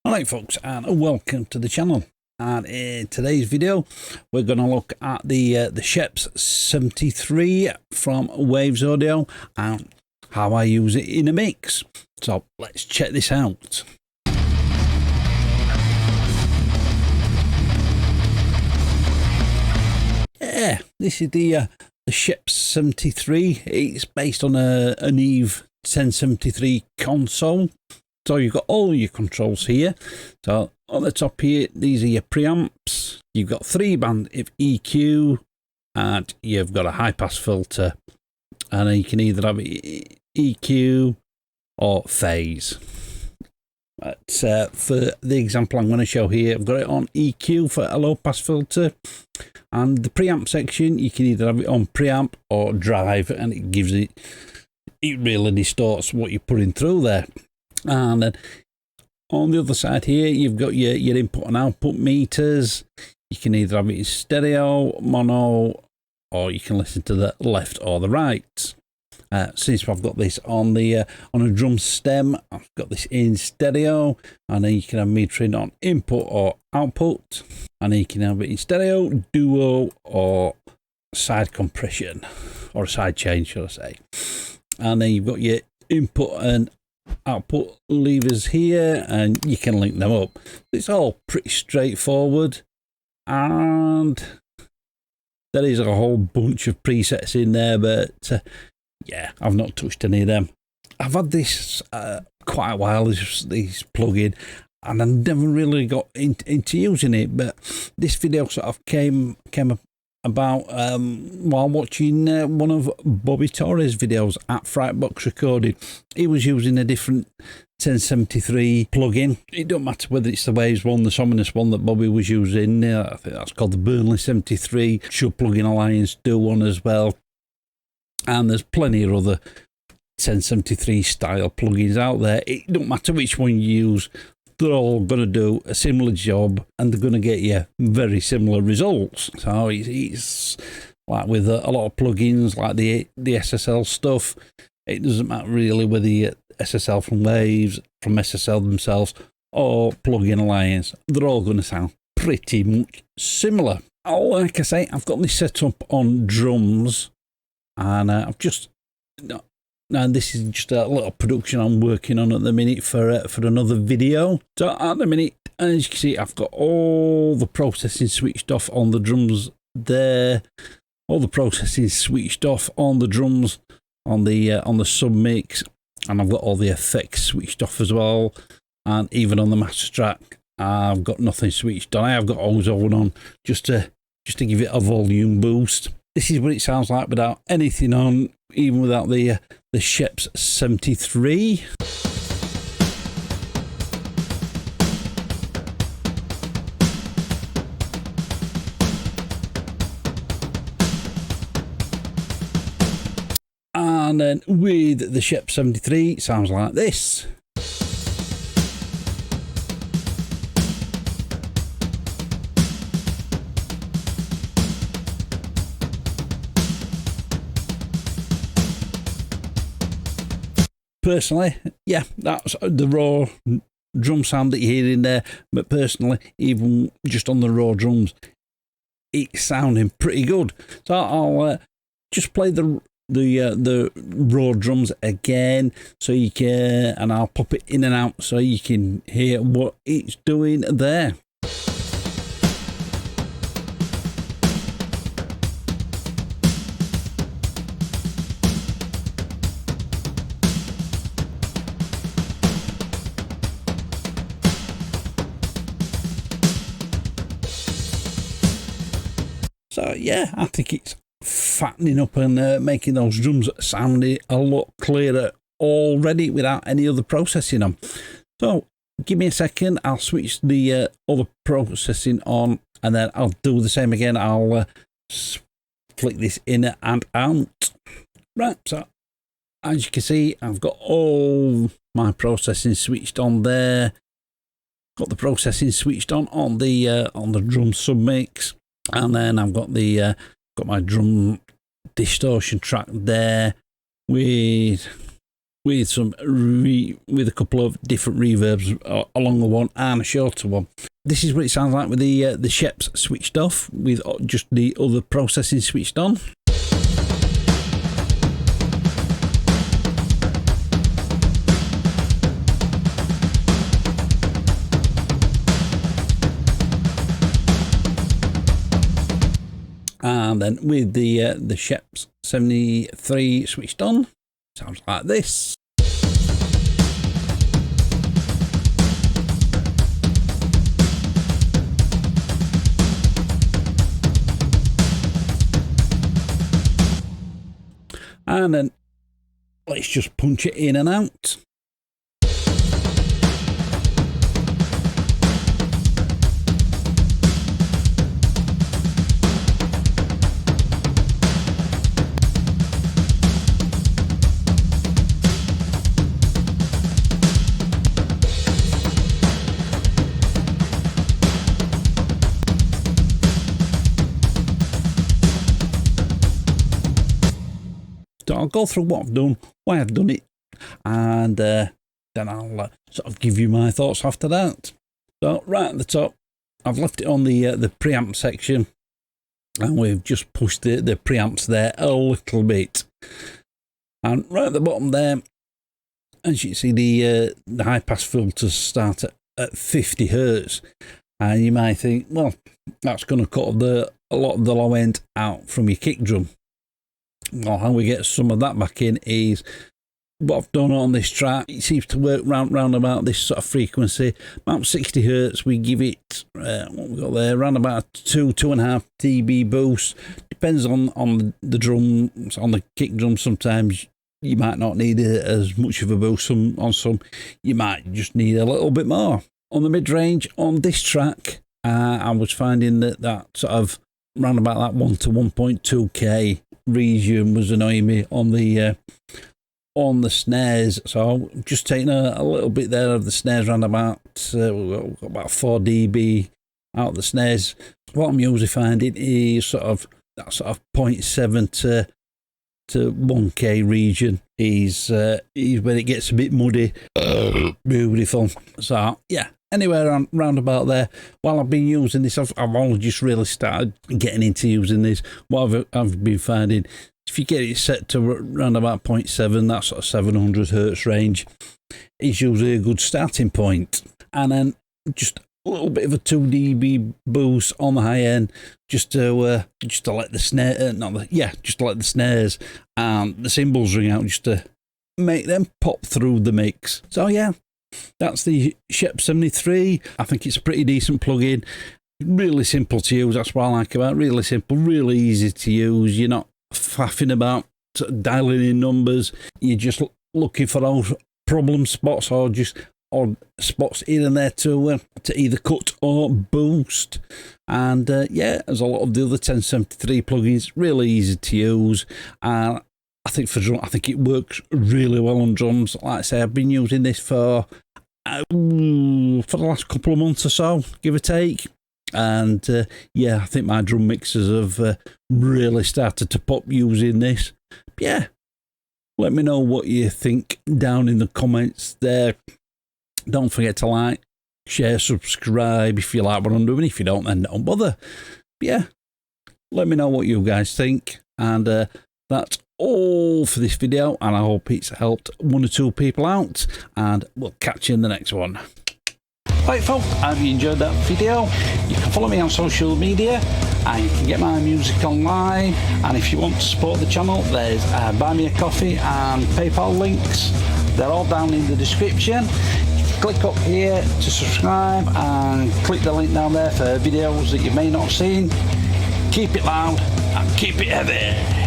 Alright folks, and welcome to the channel. And in today's video we're going to look at the Scheps 73 from Waves Audio and how I use it in a mix. So let's check this out. Yeah, this is the Scheps 73. It's based on an Eve 1073 console. So you've got all your controls here. So on the top here, these are your preamps. You've got 3-band EQ, and you've got a high-pass filter. And you can either have EQ or phase. But for the example I'm going to show here, I've got it on EQ for a low-pass filter. And the preamp section, you can either have it on preamp or drive, and it gives it really distorts what you're putting through there. And then on the other side here, you've got your input and output meters. You can either have it in stereo, mono, or you can listen to the left or the right. Since I've got this on a drum stem, I've got this in stereo, and then you can have metering on input or output, and then you can have it in stereo, duo, or side compression, or side change, should I say. And then you've got your input and output levers here, and you can link them up. It's all pretty straightforward, and there is a whole bunch of presets in there, but yeah, I've not touched any of them. I've had this quite a while, this plugin, and I never really got into using it, but this video sort of came about while watching one of Bobby Torres' videos at Frightbox Recording. He was using a different 1073 plugin. It don't matter whether it's the Waves one, the Sominous one that Bobby was using. I think that's called the Burnley 73. Should Plugin Alliance do one as well? And there's plenty of other 1073 style plugins out there. It don't matter which one you use. They're all going to do a similar job, and they're going to get you very similar results. So it's like with a lot of plugins, like the SSL stuff. It doesn't matter really whether you SSL from Waves, from SSL themselves, or Plugin Alliance. They're all going to sound pretty much similar. Like I say, I've got this set up on drums, and I've just... And this is just a little production I'm working on at the minute for another video. So at the minute, as you can see, I've got all the processing switched off on the drums there. All the processing switched off on the drums on the sub mix, and I've got all the effects switched off as well. And even on the master track, I've got nothing switched on. I have got ozone on just to give it a volume boost. This is what it sounds like without anything on, even without the Scheps 73. And then with the Scheps 73, it sounds like this. Personally, yeah, that's the raw drum sound that you hear in there. But personally, even just on the raw drums, it's sounding pretty good. So I'll just play the raw drums again, so you can, and I'll pop it in and out so you can hear what it's doing there. So yeah, I think it's fattening up and making those drums sound a lot clearer already without any other processing on. So give me a second, I'll switch the other processing on, and then I'll do the same again. I'll flick this in and out. Right, so as you can see, I've got all my processing switched on there. Got the processing switched on the drum submix. And then I've got got my drum distortion track there with with with a couple of different reverbs, a longer one and a shorter one. This is what it sounds like with the Scheps switched off, with just the other processing switched on. And then with the Scheps 73 switched on, sounds like this. And then let's just punch it in and out. So I'll go through what I've done, why I've done it, and then I'll sort of give you my thoughts after that. So right at the top, I've left it on the preamp section, and we've just pushed the preamps there a little bit. And right at the bottom there, as you can see, the high pass filters start at 50 Hertz, and you might think, well, that's going to cut a lot of the low end out from your kick drum. Well, how we get some of that back in is what I've done on this track. It seems to work round about this sort of frequency, about 60 Hertz. We give it what we got there, around about 2.5 dB boost. Depends on the drums, on the kick drum. Sometimes you might not need as much of a boost. On some, you might just need a little bit more. On the mid range on this track, I was finding that sort of round about that 1 to 1.2K region was annoying me on the snares. So I'm just taking a little bit there of the snares, around about we've got about 4 dB out of the snares. What I'm usually finding is sort of that sort of 0.7 to 1K region is where it gets a bit muddy. Beautiful. So yeah, anywhere round about there. While I've been using this, I've only just really started getting into using this. What I've been finding, if you get it set to around about 0.7, that sort of 700 Hertz range, is usually a good starting point. And then just a little bit of a 2 dB boost on the high end, just to let the snare, just to let the snares and the cymbals ring out, just to make them pop through the mix. So yeah, that's the Scheps 73. I think it's a pretty decent plug-in. Really simple to use. That's what I like about it. Really simple, really easy to use. You're not faffing about dialing in numbers. You're just looking for those problem spots, or spots in and there to either cut or boost. And yeah, as a lot of the other 1073 plugins, really easy to use. And I think for drum, I think it works really well on drums. Like I say, I've been using this for the last couple of months or so, give or take. And yeah, I think my drum mixers have really started to pop using this. But yeah, let me know what you think down in the comments there. Don't forget to like, share, subscribe if you like what I'm doing. If you don't, then don't bother. But yeah, let me know what you guys think. And that's all for this video, and I hope it's helped 1 or 2 people out, and we'll catch you in the next one. Right folks, have you enjoyed that video? You can follow me on social media, and you can get my music online. And if you want to support the channel, there's Buy Me a Coffee and PayPal links. They're all down in the description. Click up here to subscribe, and click the link down there for videos that you may not have seen. Keep it loud and keep it heavy.